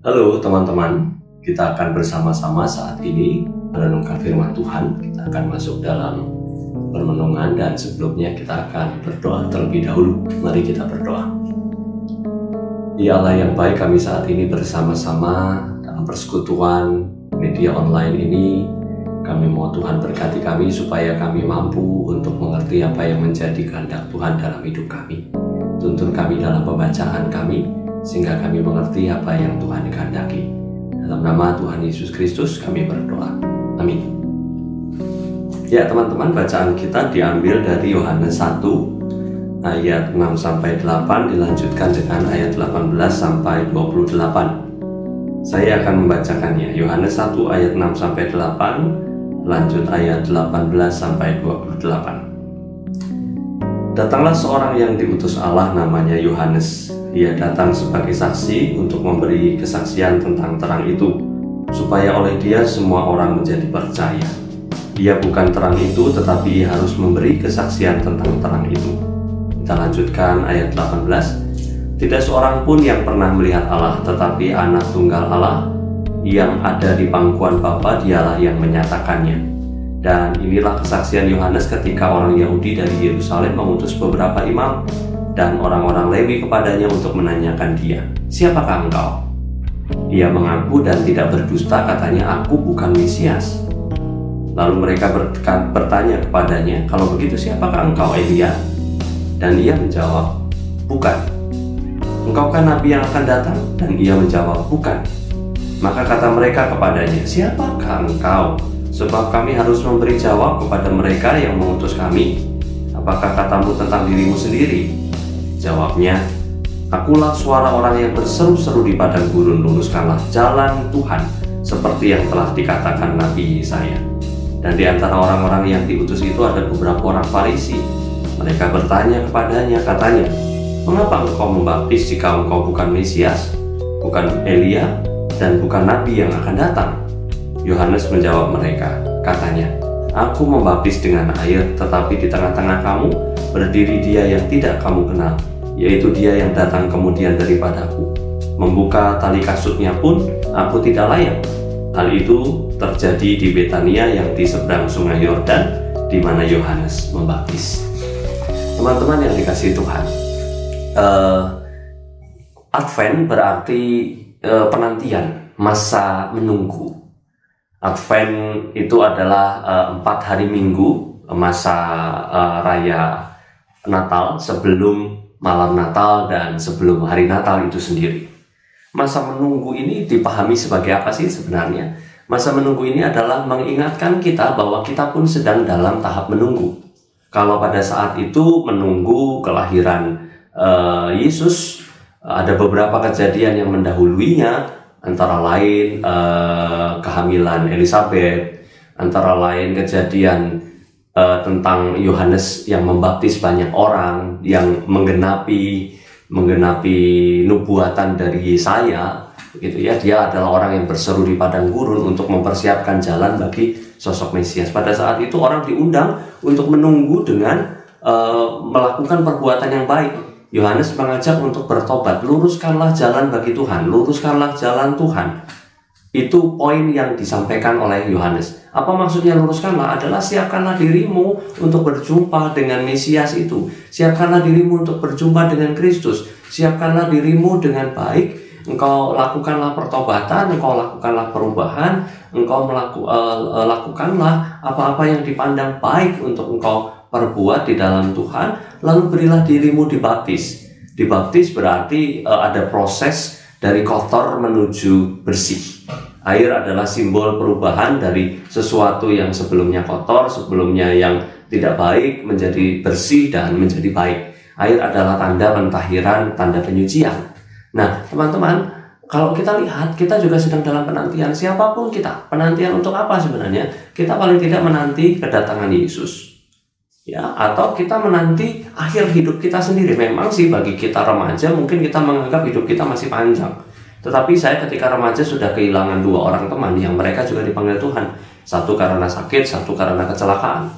Halo teman-teman, kita akan bersama-sama saat ini merenungkan firman Tuhan. Kita akan masuk dalam permenungan dan sebelumnya kita akan berdoa terlebih dahulu. Mari kita berdoa. Ya Allah yang baik, kami saat ini bersama-sama dalam persekutuan media online ini. Kami mohon Tuhan berkati kami supaya kami mampu untuk mengerti apa yang menjadi kehendak Tuhan dalam hidup kami. Tuntun kami dalam pembacaan kami, sehingga kami mengerti apa yang Tuhan kehendaki. Dalam nama Tuhan Yesus Kristus kami berdoa. Amin. Ya teman-teman, bacaan kita diambil dari Yohanes 1 ayat 6-8 dilanjutkan dengan ayat 18-28. Saya akan membacakannya. Yohanes 1 ayat 6-8 lanjut ayat 18-28. Datanglah seorang yang diutus Allah, namanya Yohanes. Ia datang sebagai saksi untuk memberi kesaksian tentang terang itu, supaya oleh dia semua orang menjadi percaya. Ia bukan terang itu, tetapi ia harus memberi kesaksian tentang terang itu. Kita lanjutkan ayat 18. Tidak seorang pun yang pernah melihat Allah, tetapi anak tunggal Allah yang ada di pangkuan Bapa, dialah yang menyatakannya. Dan inilah kesaksian Yohanes ketika orang Yahudi dari Yerusalem mengutus beberapa imam dan orang-orang Lewi kepadanya untuk menanyakan dia, "Siapakah engkau?" Ia mengaku dan tidak berdusta, katanya, "Aku bukan Mesias." Lalu mereka bertanya kepadanya, "Kalau begitu siapakah engkau, Elia?" Dan ia menjawab, "Bukan." "Engkau kan nabi yang akan datang?" Dan ia menjawab, "Bukan." Maka kata mereka kepadanya, "Siapakah engkau? Sebab kami harus memberi jawab kepada mereka yang mengutus kami. Apakah katamu tentang dirimu sendiri?" Jawabnya, "Akulah suara orang yang berseru-seru di padang gurun, luruskanlah jalan Tuhan, seperti yang telah dikatakan Nabi Yesaya." Dan di antara orang-orang yang diutus itu ada beberapa orang Farisi. Mereka bertanya kepadanya, katanya, "Mengapa engkau membaptis jika engkau bukan Mesias, bukan Elia, dan bukan Nabi yang akan datang?" Yohanes menjawab mereka, katanya, "Aku membaptis dengan air, tetapi di tengah-tengah kamu berdiri dia yang tidak kamu kenal, yaitu dia yang datang kemudian daripadaku. Membuka tali kasutnya pun aku tidak layak." Hal itu terjadi di Betania yang di seberang sungai Yordan, di mana Yohanes membaptis. Teman-teman yang dikasihi Tuhan, Advent berarti penantian, masa menunggu. Advent itu adalah 4 hari Minggu, masa raya Natal, sebelum malam Natal dan sebelum hari Natal itu sendiri. Masa menunggu ini dipahami sebagai apa sih sebenarnya? Masa menunggu ini adalah mengingatkan kita bahwa kita pun sedang dalam tahap menunggu. Kalau pada saat itu menunggu kelahiran Yesus, ada beberapa kejadian yang mendahuluinya, antara lain kehamilan Elizabeth, antara lain kejadian tentang Yohanes yang membaptis banyak orang, yang menggenapi nubuatan dari Yesaya, gitu ya. Dia adalah orang yang berseru di padang gurun untuk mempersiapkan jalan bagi sosok Mesias. Pada saat itu orang diundang untuk menunggu dengan melakukan perbuatan yang baik. Yohanes mengajak untuk bertobat, luruskanlah jalan bagi Tuhan, luruskanlah jalan Tuhan. Itu poin yang disampaikan oleh Yohanes. Apa maksudnya luruskanlah? Adalah siapkanlah dirimu untuk berjumpa dengan Mesias itu. Siapkanlah dirimu untuk berjumpa dengan Kristus. Siapkanlah dirimu dengan baik. Engkau lakukanlah pertobatan, engkau lakukanlah perubahan, engkau lakukanlah apa-apa yang dipandang baik untuk engkau perbuat di dalam Tuhan, lalu berilah dirimu dibaptis. Dibaptis berarti ada proses dari kotor menuju bersih. Air adalah simbol perubahan dari sesuatu yang sebelumnya kotor, sebelumnya yang tidak baik, menjadi bersih dan menjadi baik. Air adalah tanda pentahiran, tanda penyucian. Nah, teman-teman, kalau kita lihat, kita juga sedang dalam penantian. Siapapun kita, penantian untuk apa sebenarnya? Kita paling tidak menanti kedatangan Yesus, ya, atau kita menanti akhir hidup kita sendiri. Memang sih bagi kita remaja mungkin kita menganggap hidup kita masih panjang. Tetapi saya ketika remaja sudah kehilangan 2 orang teman yang mereka juga dipanggil Tuhan. Satu karena sakit, satu karena kecelakaan.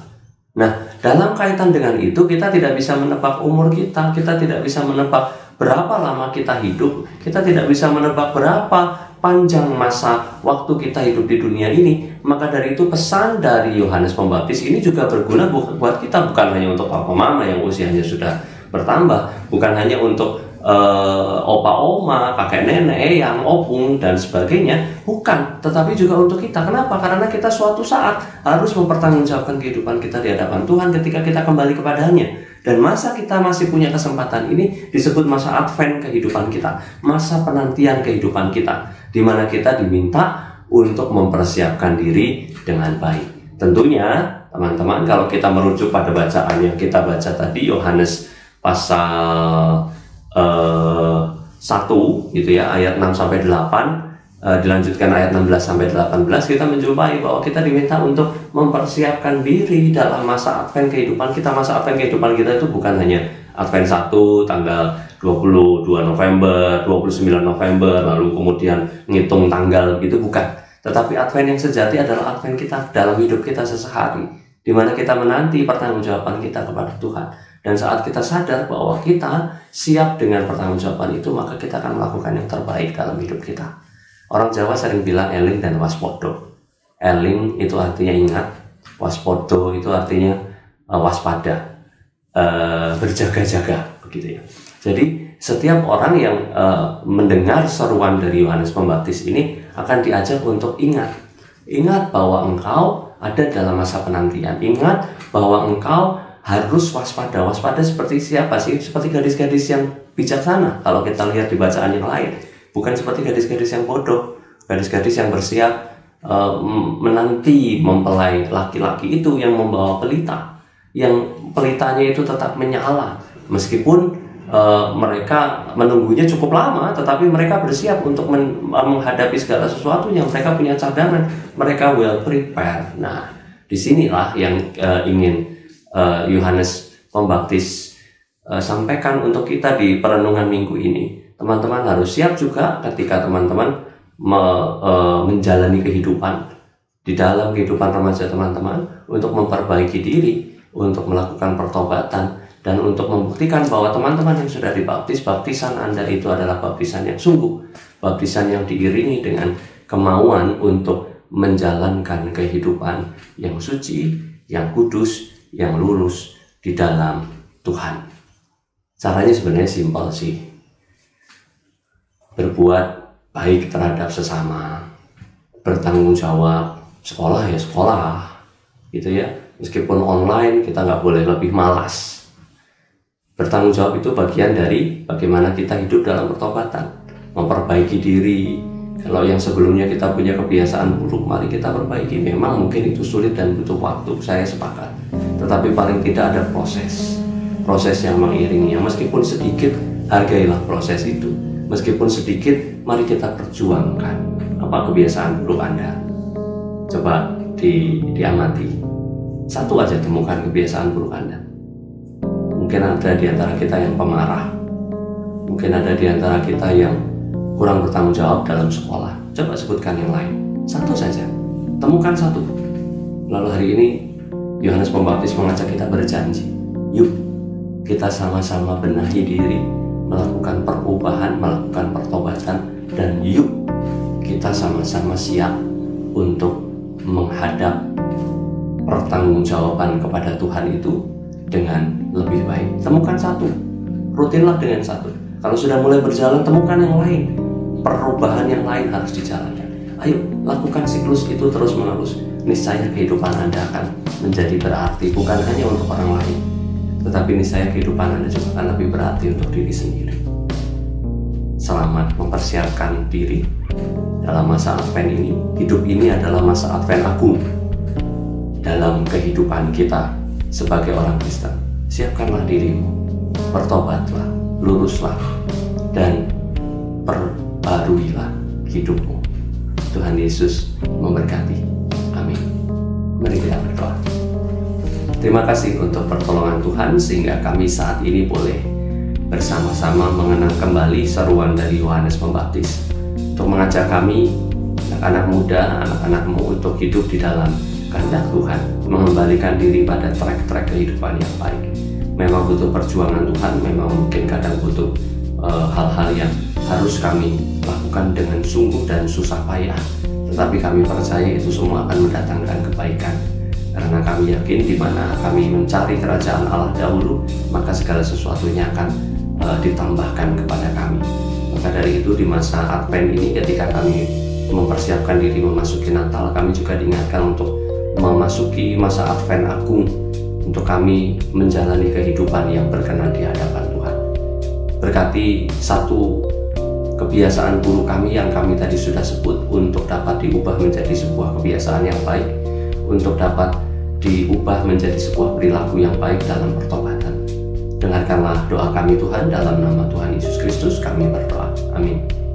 Nah, dalam kaitan dengan itu kita tidak bisa menebak umur kita tidak bisa menebak berapa lama kita hidup, kita tidak bisa menebak berapa panjang masa waktu kita hidup di dunia ini. Maka dari itu pesan dari Yohanes Pembaptis ini juga berguna buat kita, bukan hanya untuk papa mama yang usianya sudah bertambah, bukan hanya untuk opa oma, kakek nenek, eyang, opung dan sebagainya, bukan, tetapi juga untuk kita. Kenapa? Karena kita suatu saat harus mempertanggungjawabkan kehidupan kita di hadapan Tuhan ketika kita kembali kepadanya. Dan masa kita masih punya kesempatan ini disebut masa Advent kehidupan kita, masa penantian kehidupan kita, di mana kita diminta untuk mempersiapkan diri dengan baik. Tentunya teman-teman, kalau kita merujuk pada bacaan yang kita baca tadi, Yohanes pasal 1 gitu ya, ayat 6 sampai 8, dilanjutkan ayat 16 sampai 18, kita menjumpai bahwa kita diminta untuk mempersiapkan diri dalam masa Advent kehidupan kita. Masa Advent kehidupan kita itu bukan hanya Advent 1 tanggal 22 November, 29 November, lalu kemudian ngitung tanggal gitu, bukan. Tetapi Advent yang sejati adalah Advent kita dalam hidup kita sehari-hari, di mana kita menanti pertanggungjawaban kita kepada Tuhan. Dan saat kita sadar bahwa kita siap dengan pertanggungjawaban itu, maka kita akan melakukan yang terbaik dalam hidup kita. Orang Jawa sering bilang eling dan waspodo. Eling itu artinya ingat, waspodo itu artinya waspada, berjaga-jaga, begitu ya. Jadi setiap orang yang mendengar seruan dari Yohanes Pembaptis ini akan diajak untuk ingat bahwa engkau ada dalam masa penantian. Ingat bahwa engkau harus waspada. Waspada seperti siapa sih? Seperti gadis-gadis yang bijaksana. Kalau kita lihat di bacaan yang lain, bukan seperti gadis-gadis yang bodoh, gadis-gadis yang bersiap menanti mempelai laki-laki itu yang membawa pelita, yang pelitanya itu tetap menyala meskipun mereka menunggunya cukup lama, tetapi mereka bersiap untuk menghadapi segala sesuatu yang mereka punya cadangan, mereka well prepared. Nah, disinilah yang ingin Yohanes Pembaptis sampaikan untuk kita di perenungan minggu ini. Teman-teman harus siap juga ketika teman-teman menjalani kehidupan, di dalam kehidupan remaja teman-teman, untuk memperbaiki diri, untuk melakukan pertobatan, dan untuk membuktikan bahwa teman-teman yang sudah dibaptis, baptisan Anda itu adalah baptisan yang sungguh, baptisan yang diiringi dengan kemauan untuk menjalankan kehidupan yang suci, yang kudus, yang lurus di dalam Tuhan. Caranya sebenarnya simpel sih. Berbuat baik terhadap sesama, bertanggung jawab, sekolah ya sekolah, gitu ya. Meskipun online, kita nggak boleh lebih malas. Bertanggung jawab itu bagian dari bagaimana kita hidup dalam pertobatan, memperbaiki diri. Kalau yang sebelumnya kita punya kebiasaan buruk, mari kita perbaiki. Memang mungkin itu sulit dan butuh waktu, saya sepakat. Tetapi paling tidak ada proses yang mengiringinya. Meskipun sedikit, hargailah proses itu. Meskipun sedikit, mari kita perjuangkan apa kebiasaan buruk Anda. Coba diamati. Satu aja temukan kebiasaan buruk Anda. Mungkin ada di antara kita yang pemarah. Mungkin ada di antara kita yang kurang bertanggung jawab dalam sekolah. Coba sebutkan yang lain. Satu saja. Temukan satu. Lalu hari ini Yohanes Pembaptis mengajak kita berjanji. Yuk, kita sama-sama benahi diri, melakukan perubahan, melakukan pertobatan, dan yuk, kita sama-sama siap untuk menghadap pertanggungjawaban kepada Tuhan itu dengan lebih baik. Temukan satu, rutinlah dengan satu. Kalau sudah mulai berjalan, temukan yang lain. Perubahan yang lain harus dijalankan. Ayo, lakukan siklus itu terus-menerus. Niscaya kehidupan Anda akan menjadi berarti, bukan hanya untuk orang lain, tetapi niscaya kehidupan Anda juga akan lebih berarti untuk diri sendiri. Selamat mempersiapkan diri dalam masa Advent ini. Hidup ini adalah masa Advent agung dalam kehidupan kita sebagai orang Kristen. Siapkanlah dirimu, bertobatlah, luruslah, dan perbaruilah hidupmu. Tuhan Yesus memberkati. Amin. Mari kita berdoa. Terima kasih untuk pertolongan Tuhan sehingga kami saat ini boleh bersama-sama mengenang kembali seruan dari Yohanes Pembaptis untuk mengajak kami, anak-anak muda, anak-anakmu untuk hidup di dalam kehendak Tuhan, mengembalikan diri pada trek-trek kehidupan yang baik. Memang butuh perjuangan Tuhan, memang mungkin kadang butuh hal-hal yang harus kami lakukan dengan sungguh dan susah payah, tetapi kami percaya itu semua akan mendatangkan kebaikan. Karena kami yakin di mana kami mencari kerajaan Allah dahulu, maka segala sesuatunya akan ditambahkan kepada kami. Maka dari itu di masa Advent ini, ketika kami mempersiapkan diri memasuki Natal, kami juga diingatkan untuk memasuki masa Advent Agung, untuk kami menjalani kehidupan yang berkenan di hadapan Tuhan. Berkati satu kebiasaan buruk kami yang kami tadi sudah sebut untuk dapat diubah menjadi sebuah kebiasaan yang baik, untuk dapat diubah menjadi sebuah perilaku yang baik dalam pertobatan. Dengarkanlah doa kami Tuhan, dalam nama Tuhan Yesus Kristus kami berdoa. Amin.